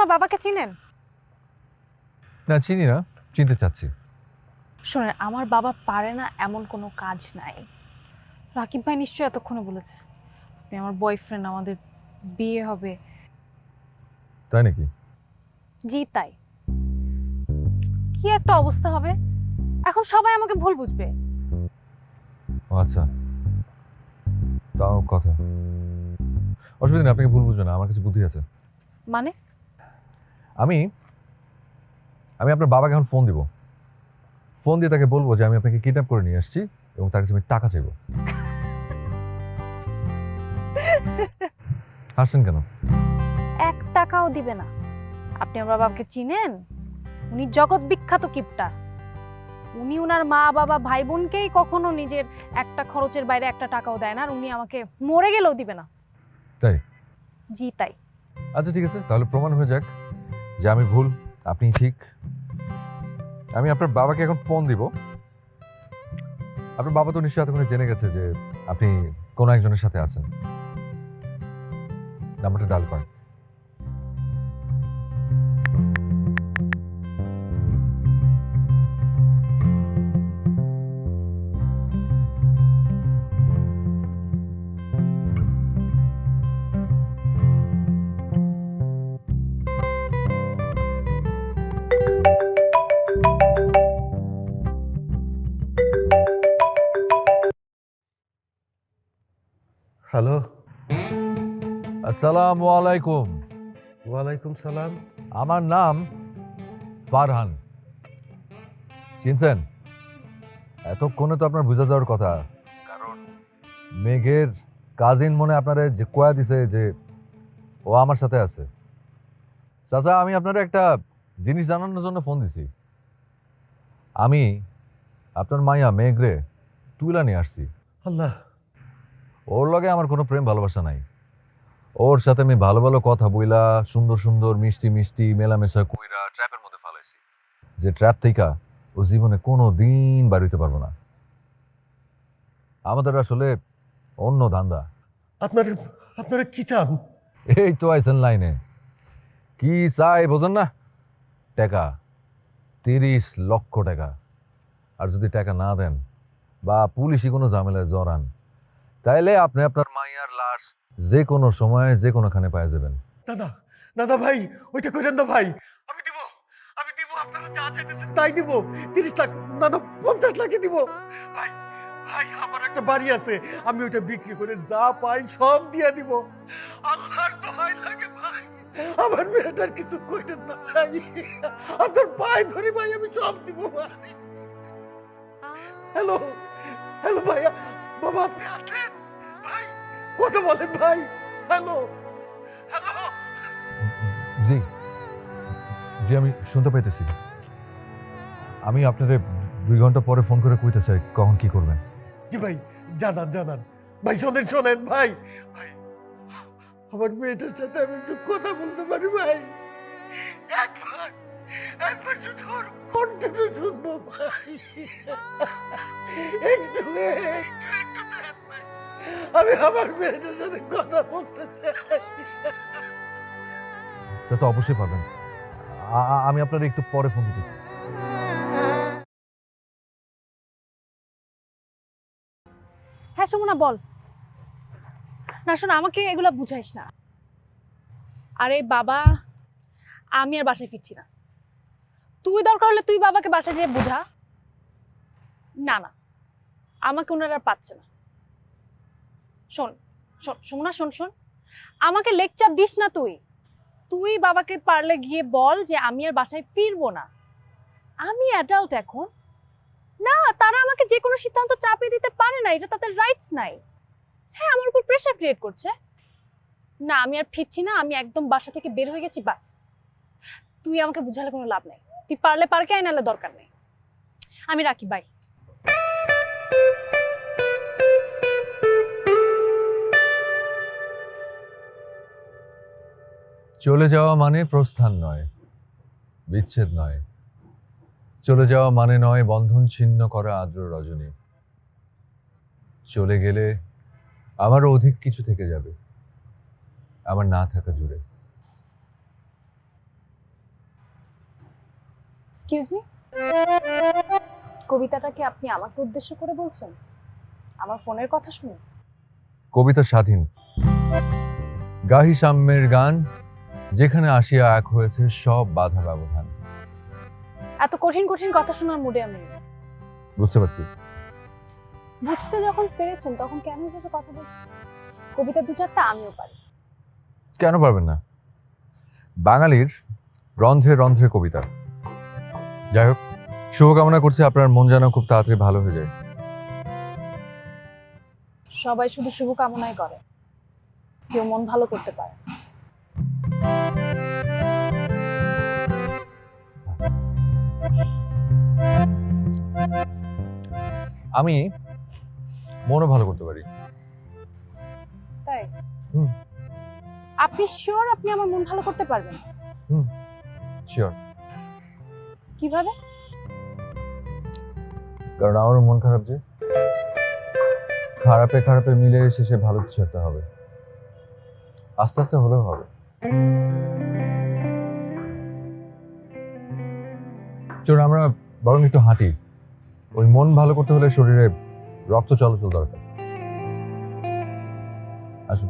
আমার বাবাকে চিনেন? না, চিনি না, চিনতে চাচ্ছি। শোনেন, আমার বাবা পারে না এমন কোনো কাজ নাই। রাকিব ভাই নিশ্চয়ই এতক্ষণে বলেছে আপনি আমার বয়ফ্রেন্ড, আমাদের বিয়ে হবে। তাই নাকি? জি তাই। কি একটা অবস্থা হবে, এখন সবাই আমাকে ভুল বুঝবে। ও আচ্ছা, তাও কথা। অসুবিধা নেই, আপনাকে ভুল বুঝবে না, আমার কাছে বুদ্ধি আছে। মানে? আমি আমি আপনার বাবাকে এখন ফোন দিব। ফোন দিয়ে তাকে বলবো যে আমি আপনাকে কিডন্যাপ করে নিয়ে আসছি এবং তার কাছে আমি টাকা চাইবো। হাসছেন কেন? 1 টাকাও দিবে না। আপনি আমার বাবাকে চিনেন? উনি জগৎ বিখ্যাত কিপটা। উনি উনার মা বাবা ভাই বোনকেই কখনো নিজের একটা খরচের বাইরে 1 টাকাও দেয় না, আর উনি আমাকে মরে গেলেও দিবে না। তাই? জি তাই। আচ্ছা ঠিক আছে, তাহলে প্রমাণ হয়ে যাক যে আমি ভুল, আপনি ঠিক। আমি আপনার বাবাকে এখন ফোন দিব। আপনার বাবা তো নিশ্চয়ই এতক্ষণে জেনে গেছে যে আপনি কোনো একজনের সাথে আছেন। নাম্বারটা ডায়াল করেন। হ্যালো। আসসালামু আলাইকুম। ওয়ালাইকুম সালাম। আমার নাম ফারহান। চিনছেন? এতক্ষণে তো আপনার বোঝা যাওয়ার কথা, কারণ মেঘের কাজিন মনে আপনারে যে কয়া দিছে যে ও আমার সাথে আছে। চাচা, আমি আপনার একটা জিনিস জানানোর জন্য ফোন দিছি। আমি আপনার মাইয়া মেঘরে তুইলা নিয়ে আসছি। আল্লাহ। ওর লগে আমার কোনো প্রেম ভালোবাসা নাই। ওর সাথে আমি ভালো ভালো কথা বইলা, সুন্দর সুন্দর মিষ্টি মিষ্টি মেলামেশা কইরা ট্র্যাপের মধ্যে ফালাইছি, যে ট্র্যাপ থেকে ও জীবনে কোনো দিন বাড়িতে পারবো না। আমাদের আসলে অন্য ধান্দা। আপনার আপনারা কি চান? এই তো আইসেন লাইনে। কি চাই বোঝেন না? টাকা, 30 লক্ষ টাকা। আর যদি টাকা না দেন বা পুলিশি কোনো ঝামেলায় জড়ান, তাইলে আপনি আপনার মাইয়ার লাশ যে কোনো সময় যে কোনোখানে পাওয়া যাবেন। দাদা, দাদা ভাই, ওইটা করেন না ভাই। আমি দিব, আমি দিব, আপনারা যা চাইতেছেন তাই দিব। 30 লাখ, না না 50 লাখই দিব। ভাই, ভাই আমার একটা বাড়ি আছে, আমি ওইটা বিক্রি করে যা পাই সব দিয়ে দিব। আল্লাহর দোহাই লাগে ভাই, আমার মেয়েটার কিছু কইতেন না ভাই। আপনার পায়ে ধরি ভাই, আমি সব দিব ভাই। হ্যালো, হ্যালো ভাইয়া, বাবা আপনি আছেন? ভাই কথা বলেন ভাই। Hello, hello. জি, জি আমি শুনতে পাইতেছি। আমি আপনারে 2 ঘন্টা পরে ফোন করে কইতে চাই কখন কি করবেন। জি ভাই, জানান জানান ভাই। শোনেন শোনেন ভাই, ভাই আমার মেয়েটার সাথে আমি একটু কথা বলতে পারি ভাই? একবার, একবার শুধু ওর কণ্ঠটা শুনবো ভাই। একটু একটু একটু দেন ভাই, আমি আমার মেয়েটার সাথে কথা বলতে চাই। চাচা অবশ্যই পারবেন। আমি আপনার একটু পরে ফোন দিতেছি। হ্যাঁ সুমনা বল। না শোন, আমাকে এগুলা বুঝাইস না। আরে বাবা, আমি আর বাসায় ফিরছি না। তুই দরকার হলে তুই বাবাকে বাসায় যেয়ে বুঝা। না না, আমাকে ওনারা আর পাচ্ছে না। শোন শোন সুমনা, শোন শোন, আমাকে লেকচার দিস না তুই। তুই বাবাকে পারলে গিয়ে বল যে আমি আর বাসায় ফিরবো না। আমি অ্যাডাল্ট এখন। না, তারা আমাকে যে কোনো সিদ্ধান্ত চাপিয়ে দিতে পারে না, এটা তাদের রাইটস নাই। হ্যাঁ, আমার উপর প্রেশার ক্রিয়েট করছে। না, আমি আর ফিরছি না, আমি একদম বাসা থেকে বের হয়ে গেছি, বাস। তুই আমাকে বুঝালে কোনো লাভ নাই। তুই পারলে পারকে আয়, নাহলে দরকার নেই। আমি রাখি, বাই। চলে যাওয়া মানে প্রস্থান নয়, বিচ্ছেদ নয়। চলে যাওয়া মানে নয় বন্ধন ছিন্ন করা আর্দ্র রজনী। চলে গেলে আমারও অধিক কিছু থেকে যাবে আমার না থাকা জুড়ে। এক্সকিউজ মি, কবিতাটা কি আপনি আমাকে উদ্দেশ্য করে বলছেন? আমার ফোনের কথা শুনে? কবিতা স্বাধীন, গাহি সাম্যের গান, যেখানে আসিয়া এক হয়েছে সব বাধা ব্যবধান। এত কঠিন কঠিন কথা শোনার মুডে আমি নেই। বুঝতে পারছি। বুঝতে যখন পেরেছেন তখন কেন এভাবে কথা বলছেন? কবিতা দু চারটা আমিও পারি। কেন পারবেন না? বাঙালির রন্ধ্রে রন্ধ্রে কবিতা। যাই হোক, শুভকামনা করছি আপনার মন যেন খুব তাড়াতাড়ি ভালো হয়ে যায়। সবাই শুধু শুভ কামনাই করে, কেউ মন ভালো করতে পারে না। আমি মনও ভালো করতে পারি। তাই? হুম। আপনি শিওর আপনি আমার মন ভালো করতে পারবেন? শিওর। কিভাবে? কারণ আমারও মন খারাপ, যে খারাপে খারাপে মিলে শেষে ভালো কিছু একটা হবে, আস্তে আস্তে হলেও হবে। চলুন আমরা বরং একটু হাঁটি। ওই মন ভালো করতে হলে শরীরে রক্ত চলাচল দরকার। আসুন।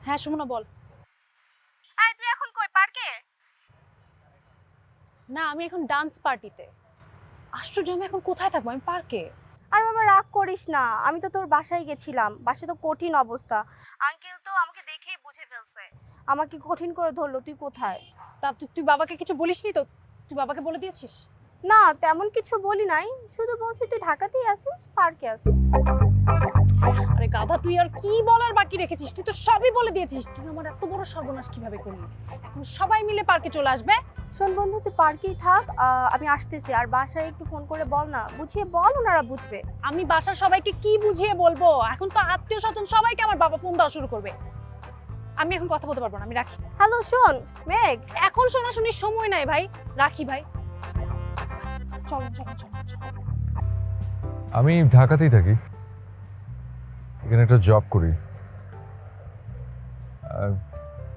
হ্যাঁ সুমনা বল। তুই এখন কই, পার্কে? না, আমি এখন ডান্স পার্টিতে। আশ্চর্য, আমি এখন কোথায় থাকবো? আমি পার্কে। আর বাবা রাগ করিস না, আমি তো তোর বাসায় গেছিলাম। বাসায় তো কঠিন অবস্থা, আঙ্কেল তো আমাকে দেখেই বুঝে ফেলছে, আমাকে কঠিন করে ধরলো। তুই কোথায়? তা তুই বাবাকে কিছু বলিসনি তো? তুই বাবাকে বলে দিয়েছিস? না তেমন কিছু বলি নাই, শুধু বলছি তুই ঢাকাতেই আসিস, পার্কে আসিস। আরে গাধা, তুই আর কি বলার বাকি রেখেছিস? তুই তো সবই বলে দিয়েছিস। তুই আমার এত বড় সর্বনাশ কিভাবে করলি? এখন সবাই মিলে পার্কে চলে আসবে। শোন বন্ধু, তুই পার্কেই থাক, আমি আসতেছি। আর বাসায় একটু ফোন করে বল না, বুঝিয়ে বল, ওনারা বুঝবে। আমি বাসার সবাইকে কি বুঝিয়ে বলবো? এখন তো আত্মীয় স্বজন সবাইকে আমার বাবা ফোন দেওয়া শুরু করবে। আমি এখন কথা বলতে পারবো না, আমি রাখি। হ্যালো শোন মেঘ, এখন শোনাশুনির সময় নাই ভাই, রাখি ভাই। চলো চলো চলো চলো। আমি ঢাকাতেই থাকি, এখানে একটা জব করি।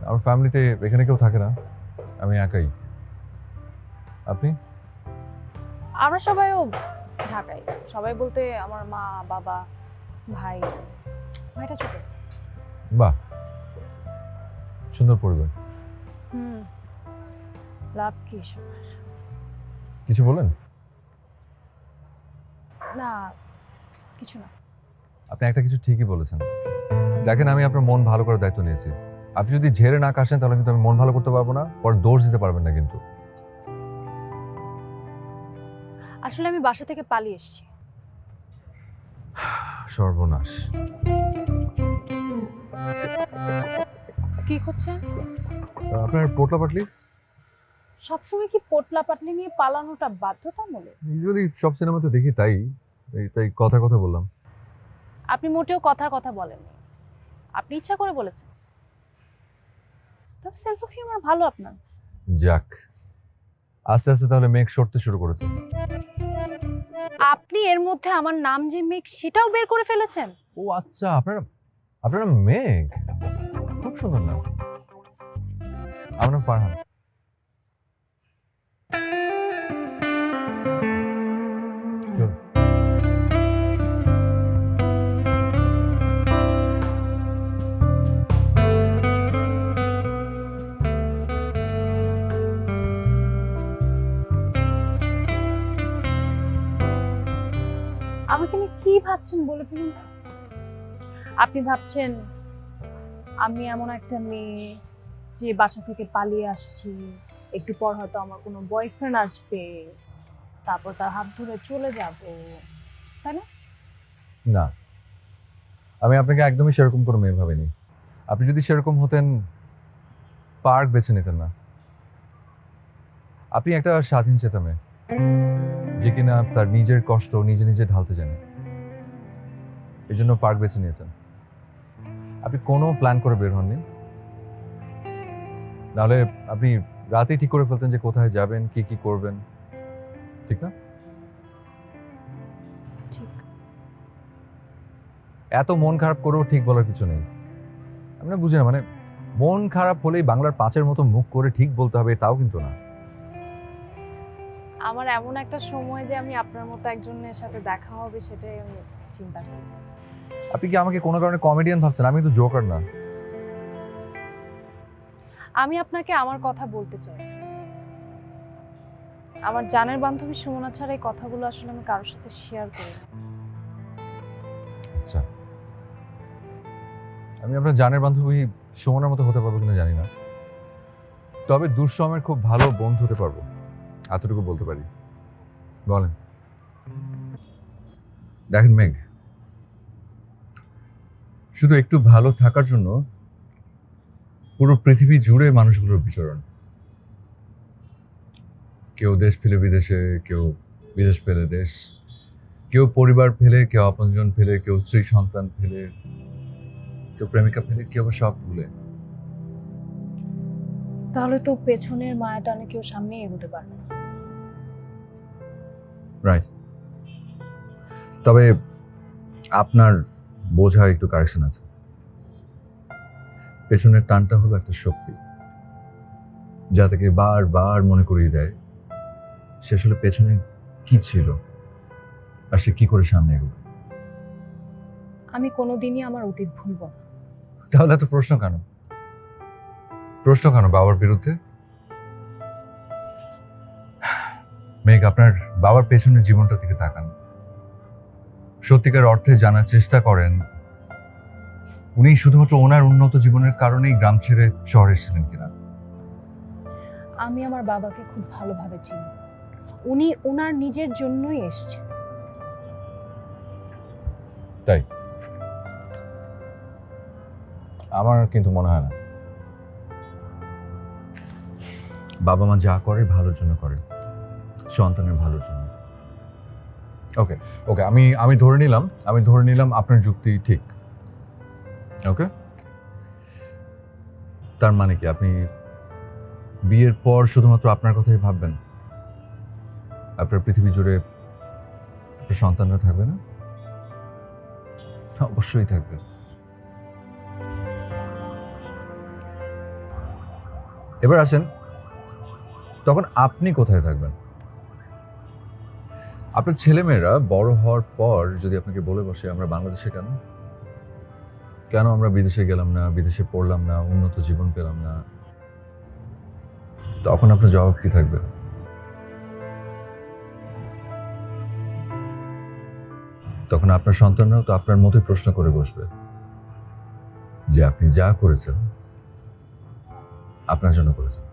আমার ফ্যামিলিতে এখানে কেউ থাকে না, আমি একাই। আপনি? আমরা সবাইও ঢাকায়। সবাই বলতে আমার মা, বাবা, ভাই। ভাইটা ছোট। বাহ, সুন্দর পরিবার। লাভ কি সবার? কিছু বলেন? না, কিছু না। আপনি একটা কিছু ঠিকই বলেছেন। দেখেন, আমি আপনার মন ভালো করার দায়িত্ব নিয়েছি। আপনি যদি ঝেড়ে না কাশেন তাহলে কিন্তু আমি মন ভালো করতে পারবো না, পরে দোষ দিতে পারবেন না কিন্তু। আসলে আমি বাসা থেকে পালিয়ে এসেছি। সর্বনাশ। কি করছেন? আপনার পোটলা পাটলি? সবসময় কি পোটলা পাটলি নিয়ে পালানোটা বাধ্যতামূলক? ইউজুয়ালি সব সিনেমাতে দেখি, তাই কথা কথা বললাম। আপনি মোটেও কথার কথা বলেননি, আপনি ইচ্ছা করে বলেছেন। তবে সেন্স অফ হিউমার ভালো আপনার। যাক, আস্তে আস্তে তাহলে মেঘ সরতে শুরু করেছে। আপনি এর মধ্যে আমার নাম যে মেঘ সেটাও বের করে ফেলেছেন। ও আচ্ছা, আপনার নাম মেঘ, খুব সুন্দর নাম। আমার নাম ফারহান। চলুন। আমাকে নিয়ে কি ভাবছেন বলে দিন? আপনি ভাবছেন আমি এমন একটা মেয়ে যে বাসা থেকে পালিয়ে আসছি, একটু পর হয়তো আমার কোনো বয়ফ্রেন্ড আসবে, তারপর তার হাত ধরে চলে যাব, তাই না? না, আমি আপনাকে একদমই সেরকম কোনো মেয়ে ভাবিনি। আপনি যদি সেরকম হতেন পার্ক বেছে নিতেন না। আপনি একটা স্বাধীন চেতা মেয়ে, যে কিনা তার নিজের কষ্ট নিজে নিজে ঢালতে জানে, এই জন্য পার্ক বেছে নিয়েছেন। আপনি কোনো প্ল্যান করে বের হননি, নাহলে আপনি রাতেই ঠিক করে ফেলতেন যে কোথায় যাবেন, কি কি করবেন, ঠিক না? ঠিক। এত মন খারাপ করেও ঠিক বলার কিছু নেই। আমি না বুঝি না, মানে মন খারাপ হলেই বাংলার 5-এর মতো মুখ করে ঠিক বলতে হবে তাও কিন্তু না। আমার এমন একটা সময় যে আমি আপনার মতো একজনের সাথে দেখা হবে সেটাই আমি চিন্তা করি। আপনি কি আমাকে কোনো কারণে কমেডিয়ান ভাবছেন? আমি তো জোকার না। আমি আপনাকে আমার কথা বলতে চাই। আমার জানের বান্ধবী সুমনা ছাড়া এই কথাগুলো আসলে আমি কারোর সাথে শেয়ার করি না। আচ্ছা, আমি আপনার জানের বান্ধবী সুমনের মতো হতে পারবো কিনা জানি না, তবে দুঃসময়ের খুব ভালো বন্ধু হতে পারবো, এতটুকু বলতে পারি। বলেন। দেখেন মেঘ, শুধু একটু ভালো থাকার জন্য পুরো পৃথিবী জুড়ে মানুষগুলোর বিচরণ। কেউ দেশ ফেলে বিদেশে, কেউ বিদেশ ফেলে দেশ, কেউ পরিবার ফেলে, কেউ আপনজন ফেলে, কেউ স্ত্রী সন্তান ফেলে, কেউ প্রেমিকা ফেলে, কেউ আবার সব ভুলে। তাহলে তো পেছনের মায়াটানে কেউ সামনে এগোতে পারবে না। রাইট। তবে আপনার বোঝা একটু কারেকশন আছে। পেছনের টানটা হলো একটা শক্তি, যা থেকে বারবার মনে করিয়ে দেয় সে আসলে পেছনে কি ছিল আর সে কি করে সামনে এগোবে। আমি কোনোদিনই আমার অতীত ভুলব না। তাহলে এত প্রশ্ন কেন? প্রশ্ন কেন বাবার বিরুদ্ধে? মেঘ, আপনার বাবার পেছনের জীবনটা দিকে তাকান। সত্যিকার অর্থে জানার চেষ্টা করেন উনি শুধুমাত্র ওনার উন্নত জীবনের কারণেই গ্রাম ছেড়ে শহরে এসেছিলেন কিনা। আমি আমার বাবাকে খুব ভালোভাবে চিনি। উনি ওনার নিজের জন্যই এসেছেন। তাই আমার কিন্তু মনে হয় না। বাবা মা যা করে ভালোর জন্য করে, সন্তানের ভালোর জন্য। ওকে ওকে, আমি ধরে নিলাম আপনার যুক্তি ঠিক। ওকে, তার মানে কি আপনি বিয়ের পর শুধুমাত্র আপনার কথাই ভাববেন? আপনার পৃথিবী জুড়ে আপনার সন্তানরা থাকবে না? অবশ্যই থাকবে। এবার আসেন, তখন আপনি কোথায় থাকবেন? আপনার ছেলেমেয়েরা বড় হওয়ার পর যদি আপনাকে বলে বসে আমরা বাংলাদেশে কেন আমরা বিদেশে গেলাম না, বিদেশে পড়লাম না, উন্নত জীবন পেলাম না, তখন আপনার জবাব কি থাকবে? তখন আপনার সন্তানরাও তো আপনার মতোই প্রশ্ন করে বসবে যে আপনি যা করেছেন আপনার জন্য করেছেন।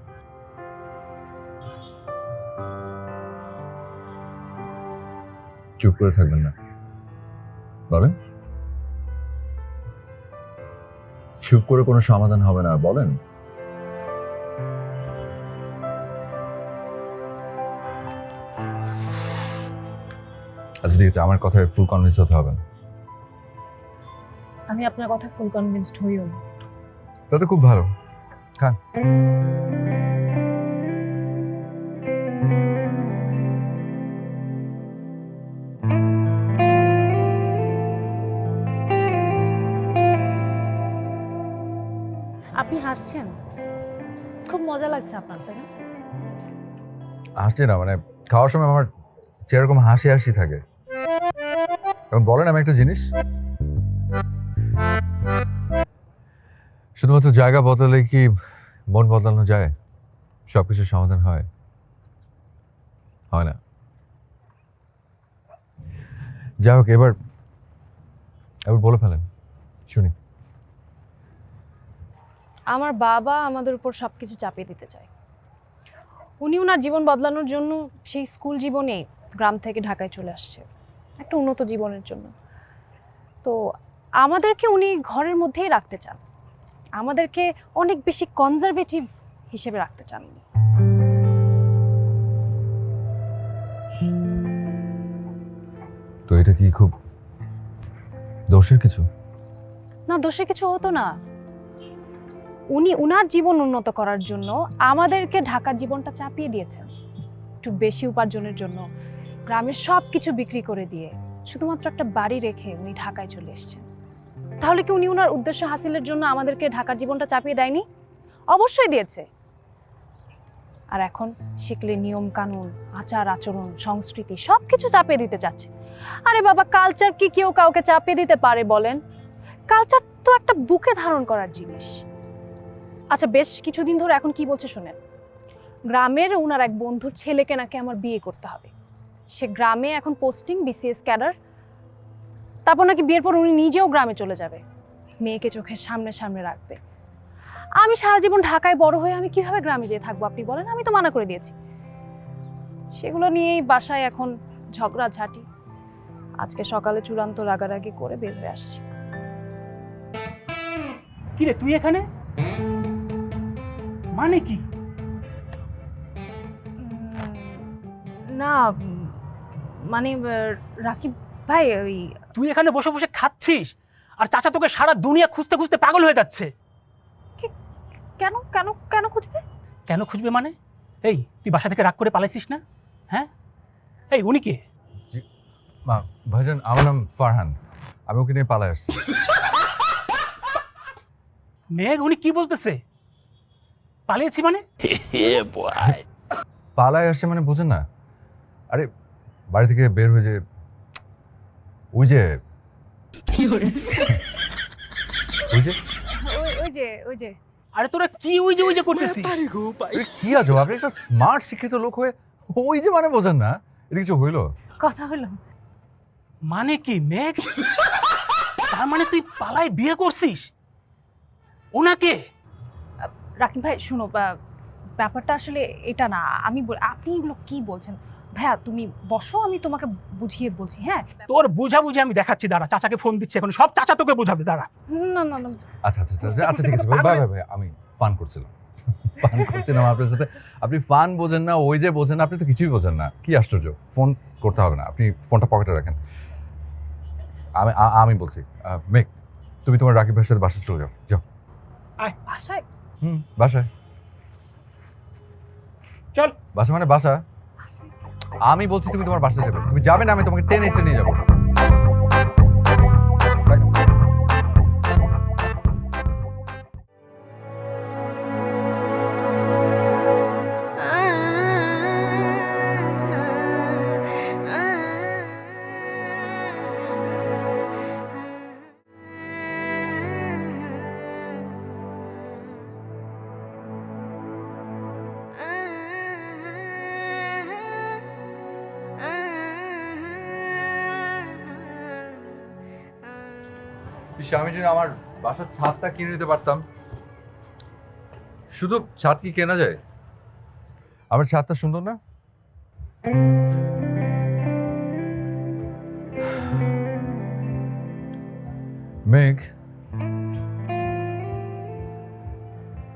চুপ করে থাকবেন না, বলেন। চুপ করে কোনো সমাধান হবে না, বলেন। আচ্ছা ঠিক আছে, আমার কথায় ফুল কনভিন্স হতে হবে না। আমি আপনার কথা ফুল কনভিন্সড হইও না। তাতে খুব ভালো। খান। আপনি হাসছেন, খুব মজা লাগছে আপনার, তাই না? হাসছি না, মানে খাওয়ার সময় আমার যেরকম হাসি হাসি থাকে। এখন বলেন আমি একটা জিনিস, শুধুমাত্র জায়গা বদলালে কি মন বদলানো যায়? সবকিছুর সমাধান হয়? হয় না। যাই হোক, এবার বলে ফেলেন, শুনি। আমার বাবা আমাদের উপর সবকিছু চাপিয়ে দিতে চায়। উনি ওনার জীবন বদলানোর জন্য সেই স্কুল জীবনে গ্রাম থেকে ঢাকায় চলে আসছে একটা উন্নত জীবনের জন্য। তো আমাদেরকে উনি ঘরের মধ্যেই রাখতে চান, আমাদেরকে অনেক বেশি কনজারভেটিভ হিসেবে রাখতে চান উনি। তো এটা কি খুব দোষের কিছু? না, দোষের কিছু হতো না। উনি উনার জীবন উন্নত করার জন্য আমাদেরকে ঢাকার জীবনটা চাপিয়ে দিয়েছেন একটু বেশি উপার্জনের জন্য। গ্রামের সব কিছু বিক্রি করে দিয়ে শুধুমাত্র একটা বাড়ি রেখে উনি ঢাকায় চলে এসেছেন। তাহলে কি উনি ওনার উদ্দেশ্য হাসিলের জন্য আমাদেরকে ঢাকার জীবনটা চাপিয়ে দেয়নি? অবশ্যই দিয়েছে। আর এখন শিখলে নিয়ম কানুন, আচার আচরণ, সংস্কৃতি সবকিছু চাপিয়ে দিতে চাচ্ছে। আরে বাবা, কালচার কি কেউ কাউকে চাপিয়ে দিতে পারে বলেন? কালচার তো একটা বুকে ধারণ করার জিনিস। আচ্ছা, বেশ কিছুদিন ধরে এখন কি বলছে শুনেন। গ্রামের ওনার এক বন্ধুর ছেলেকে নাকি আমার বিয়ে করতে হবে। সে গ্রামে এখন পোস্টিং, বিসিএস ক্যাডার। তারপর নাকি বিয়ের পর উনি নিজেও গ্রামে চলে যাবে, মেয়েকে চোখের সামনে সামনে রাখবে। আমি সারা জীবন ঢাকায় বড় হয়ে আমি কিভাবে গ্রামে যেয়ে থাকবো আপনি বলেন? আমি তো মানা করে দিয়েছি। সেগুলো নিয়েই বাসায় এখন ঝগড়াঝাটি। আজকে সকালে চূড়ান্ত রাগারাগি করে বের হয়ে আসছি। কি রে তুই এখানে? মানে কি? না মানে রাকিব ভাই, ওই তুই এখানে বসে বসে খাচ্ছিস আর চাচা তোকে সারা দুনিয়া খুঁজতে খুঁজতে পাগল হয়ে যাচ্ছে। কেন কেন কেন খুঁজবে? কেন খুঁজবে মানে? এই তুই বাসা থেকে রাগ করে পালাইছিস না? হ্যাঁ, এই উনি কে? মা ভাইজান, আমার নাম ফারহান, আমি ওকে নিয়ে পালায় আসছি। মেঘ, উনি কি বলতেছে? পালিয়েছি মানে? পালায় আসছে মানে বুঝেন না? আরে বাড়ি থেকে বের হয়ে যে ওই যে ওই যে ওই যে আরে তোরা কি ওই যে করতেছিস? আরে কি আছো, আপনি একটা স্মার্ট শিক্ষিত লোক হয়ে ওই যে মানে বোঝেন না? এটা কিছু হইলো? কথা হলো। মানে কি মেঘ? তার মানে তুই পালায় বিয়ে করছিস ওনাকে? রাকিব ভাই শুনো, ব্যাপারটা আসলে এটা না। আপনি এগুলো কি বলছেন? ভাইয়া তুমি বসো, আমি তোমাকে বুঝিয়ে বলছি। হ্যাঁ, তোর বুঝাবুঝি আমি দেখাচ্ছি, দাঁড়া। চাচাকে ফোন দিচ্ছি এখন, সব চাচা তোকে বোঝাবে, দাঁড়া। না না না, আচ্ছা আচ্ছা আচ্ছা আচ্ছা ঠিক আছে ভাই ভাই ভাই, আমি ফান করছিলাম আপনার সাথে। আপনি ফান বোঝেন না, ওই যে বোঝেন না, আপনি তো কিছুই বোঝেন না। কি আশ্চর্য, ফোন করতে হবে না, আপনি ফোনটা পকেটে রাখেন। আমি বলছি মেঘ, তুমি তোমার রাকিব ভাইয়ের সাথে বাসায় চলে যাও, যাও। বাসায়? বাসায়। চল। বাসা মানে বাসা? আমি বলছি তুমি তোমার বাসায় যাবে। তুমি যাবে না, আমি তোমাকে টেনে এসে নিয়ে যাবো। আমি যদি আমার বাসার ছাদটা কিনে নিতে পারতাম। শুধু ছাদ কি কেনা যায়? আমার ছাদটা সুন্দর না? মেঘ,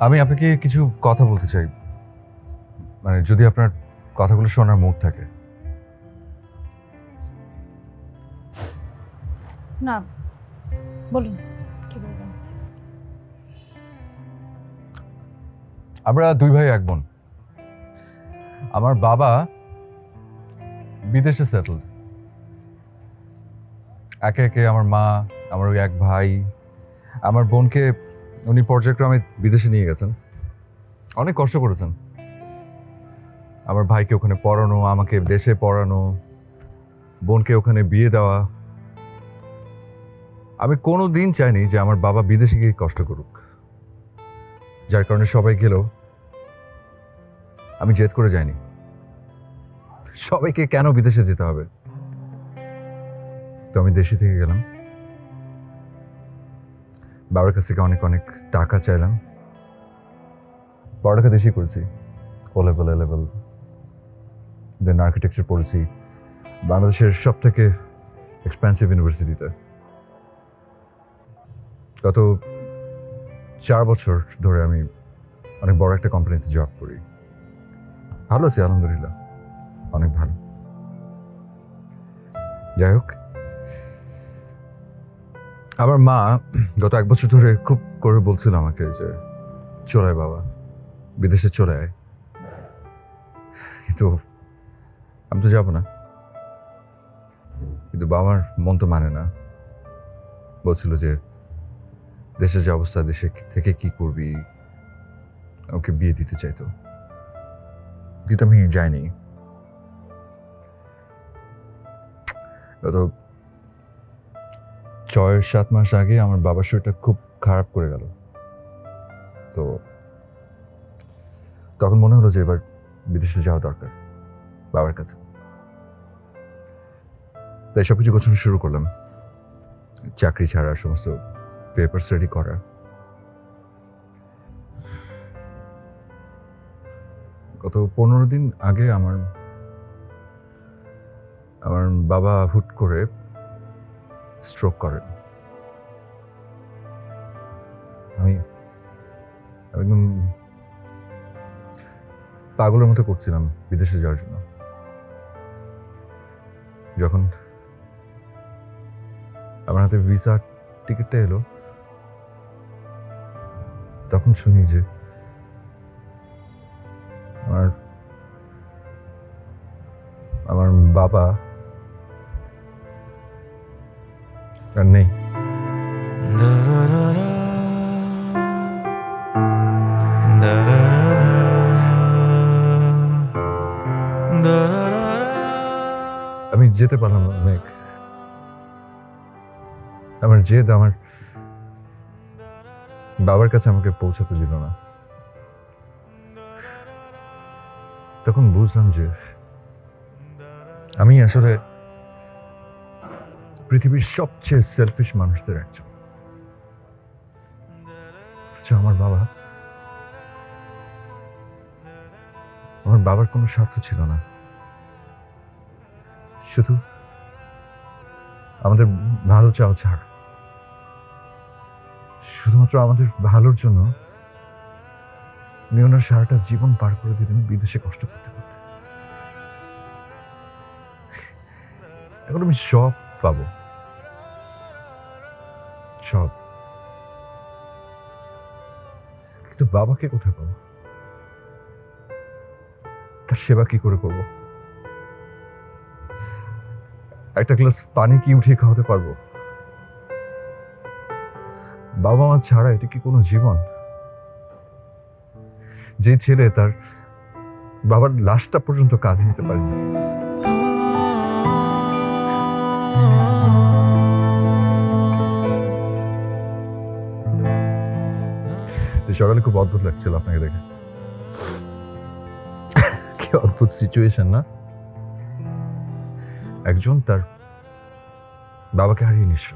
আমি আপনাকে কিছু কথা বলতে চাই, মানে যদি আপনার কথাগুলো শোনার মুড থাকে। না, বলুন কি বলবেন। আমরা দুই ভাই এক বোন। আমার বাবা বিদেশে সেটেলড। একে একে আমার মা, আমার ওই এক ভাই, আমার বোনকে উনি পর্যায়ক্রমে বিদেশে নিয়ে গেছেন। অনেক কষ্ট করেছেন। আমার ভাইকে ওখানে পড়ানো, আমাকে দেশে পড়ানো, বোনকে ওখানে বিয়ে দেওয়া। আমি কোনো দিন চাইনি যে আমার বাবা বিদেশে গিয়ে কষ্ট করুক, যার কারণে সবাই গেলেও আমি জেদ করে যাইনি। সবাইকে কেন বিদেশে যেতে হবে? তো আমি দেশে থেকে গেলাম, বাবার কাছ থেকে অনেক অনেক টাকা চাইলাম। পড়ালেখা দেশেই করেছি, O level, A level, then architecture পড়েছি বাংলাদেশের সব থেকে এক্সপেন্সিভ ইউনিভার্সিটিতে। গত 4 বছর ধরে আমি অনেক বড় একটা কোম্পানিতে জব করি। ভালো আছি আলহামদুলিল্লাহ, অনেক ভালো। যাই হোক, আমার মা গত 1 বছর ধরে খুব করে বলছিল আমাকে যে চলে আয় বাবা, বিদেশে চলে আয়। কিন্তু আমি তো যাবো না। কিন্তু বাবার মন তো মানে না, বলছিল যে দেশের যে অবস্থা, দেশে থেকে কি করবি, ওকে বিয়ে দিতে চাইতো, দিতে আমি যাইনি। গত 6-7 মাস আগে আমার বাবার শরীরটা খুব খারাপ করে গেল, তো তখন মনে হলো যে এবার বিদেশে যাওয়া দরকার বাবার কাছে। তাই সবকিছু গোছানো শুরু করলাম, চাকরি ছাড়া সমস্ত পেপারস রেডি করা। গত 15 দিন আগে আমার বাবা হুট করে স্ট্রোক করেন। আমি একদম পাগলের মতো করছিলাম বিদেশে যাওয়ার জন্য। যখন আমার হাতে ভিসার টিকিটটা এলো, তখন শুনি যে আমার বাবা আর নেই। আমি যেতে পারলাম না মেঘ। আমার জেদ আমার বাবার কাছে আমাকে পৌঁছাতে দিল না। তখন বুঝলাম যে আমি আসলে পৃথিবীর সবচেয়ে সেলফিশ মানুষদের একজন। আমার বাবার কোনো স্বার্থ ছিল না, শুধু আমাদের ভালো চাওয়া ছাড়া। শুধুমাত্র আমাদের ভালোর জন্য উনি ওনার সারাটা জীবন পার করে দিলেন বিদেশে কষ্ট করতে করতে। এখন আমি সব পাবো, সব, কিন্তু বাবাকে কোথায় পাবো? তার সেবা কি করে করবো? একটা গ্লাস পানি কি উঠিয়ে খাওয়াতে পারবো? বাবা মা ছাড়া এটা কি কোনো জীবন? যে ছেলে তার বাবার লাশটা পর্যন্ত কাঁধে নিতে পারেনি। সকালে খুব অদ্ভুত লাগছিল আপনাকে দেখে। কি অদ্ভুত সিচুয়েশন না? একজন তার বাবাকে হারিয়ে নিঃস্ব,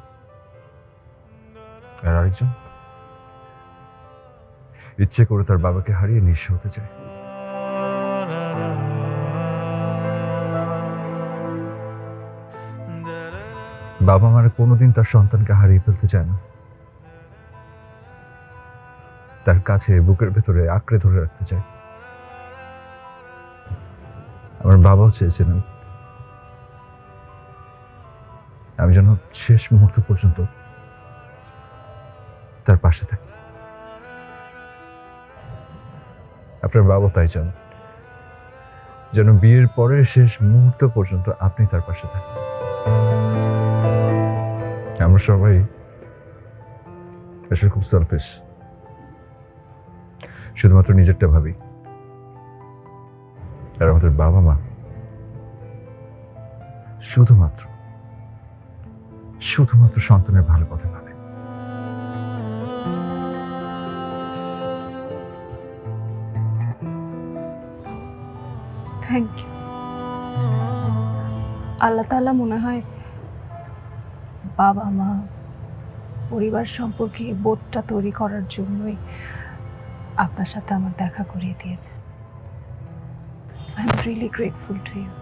আর আরেকজন ইচ্ছে করে তার বাবাকে হারিয়ে নিঃস্ব হতে চায়। বাবা মারা কোনোদিন তার সন্তানকে হারিয়ে ফেলতে চায় না, তার কাছে বুকের ভেতরে আঁকড়ে ধরে রাখতে চায়। আমার বাবাও চেয়েছিলেন আমি যেন শেষ মুহূর্ত পর্যন্ত তার পাশে থাকি। আপনার বাবা তাই চান যেন বিয়ের পরে শেষ মুহূর্ত পর্যন্ত আপনি তার পাশে থাকেন। আমরা সবাই আসলে খুব সেলফিশ, শুধুমাত্র নিজেরটা ভাবি। আর আমাদের বাবা মা শুধুমাত্র সন্তানের ভালো কথা ভাবে। Thank you. আল্লাহ তাআলা মনে হয় বাবা মা পরিবার সম্পর্কে বোধটা তৈরি করার জন্যই আপনার সাথে আমার দেখা করিয়ে দিয়েছে। I am really grateful to you.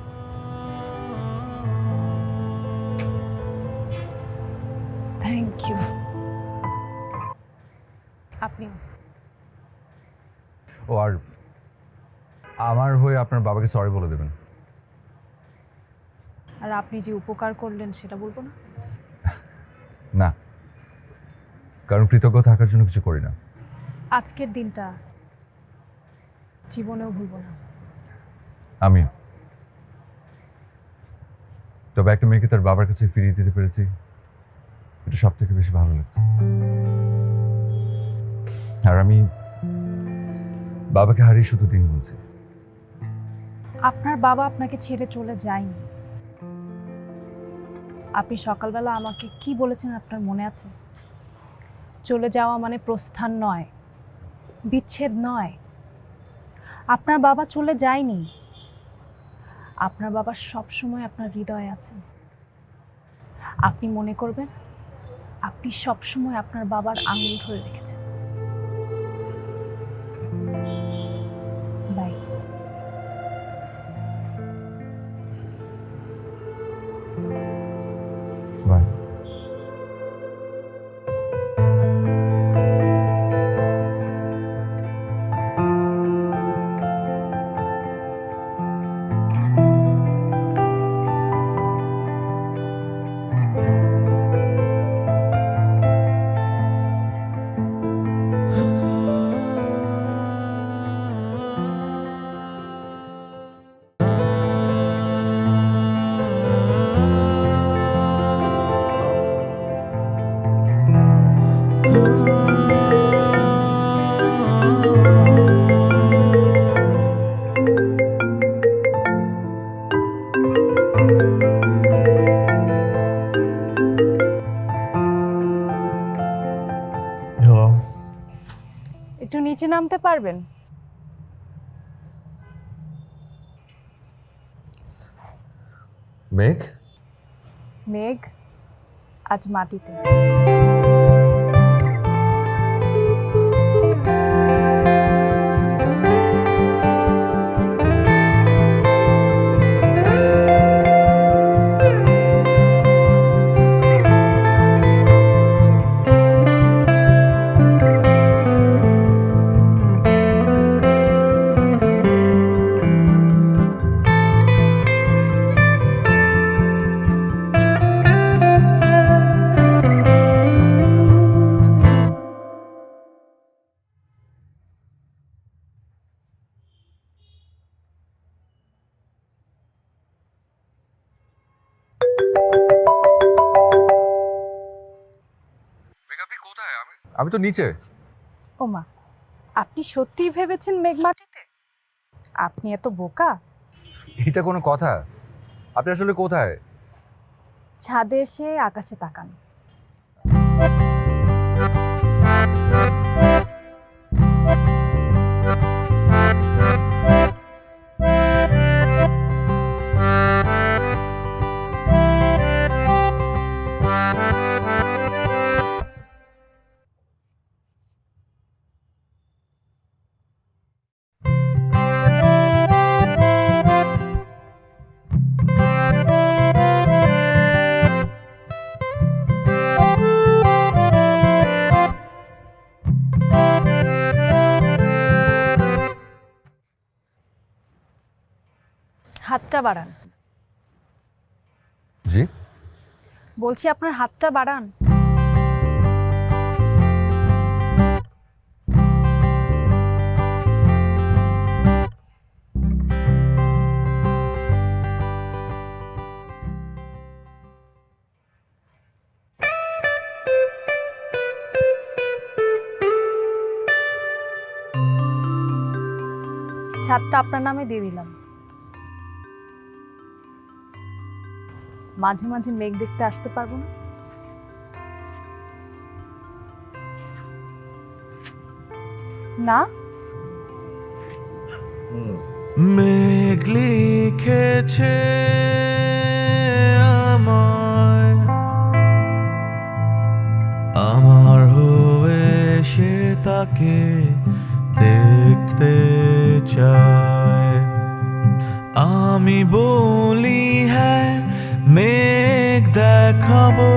Thank you. আপনি ও, আর আমার হয়ে আপনার বাবাকে সরি বলে দেবেন। আর আপনি যে উপকার করলেন সেটা বলবো না? না, কারণ কৃতজ্ঞ থাকার জন্য কিছু করি না। আজকের দিনটা জীবনেও ভুলবো না। আমি তবে একটা মেয়েকে তার বাবার কাছে ফিরিয়ে দিতে পেরেছি, এটা সব থেকে বেশি ভালো লাগছে। আর আমি বাবাকে হারিয়ে শুধু দিন গুনছি। আপনার বাবা আপনাকে ছেড়ে চলে যায়নি। আপনি সকালবেলা আমাকে কি বলেছেন আপনার মনে আছে? চলে যাওয়া মানে প্রস্থান নয়, বিচ্ছেদ নয়। আপনার বাবা চলে যায়নি। আপনার বাবা সবসময় আপনার হৃদয়ে আছেন। আপনি মনে করবেন আপনি সবসময় আপনার বাবার আঙুল ধরে রেখেছেন। বাই। বাই। হ্যালো। একটু নিচে নামতে পারবেন? মেঘ, মেঘ আজ মাটিতে। আপনি কোথায়? আমি তো নিচে। ওমা, আপনি সত্যিই ভেবেছেন মেঘ মাটিতে? আপনি এত বোকা? এটা কোনো কথা? আপনি আসলে কোথায়? ছাদে এসে আকাশে তাকান। হাতটা বাড়ান। জি? বলছি আপনার হাতটা বাড়ান। ছাদটা আপনার নামে দিয়ে দিলাম। মাঝে মাঝে মেঘ দেখতে আসতে পারবো না? না? মেঘ লিখেছে আমায়, আমার হয়ে সে তাকে দেখতে চায়। আমি বলি হ্যাঁ মেঘ দেখাবো,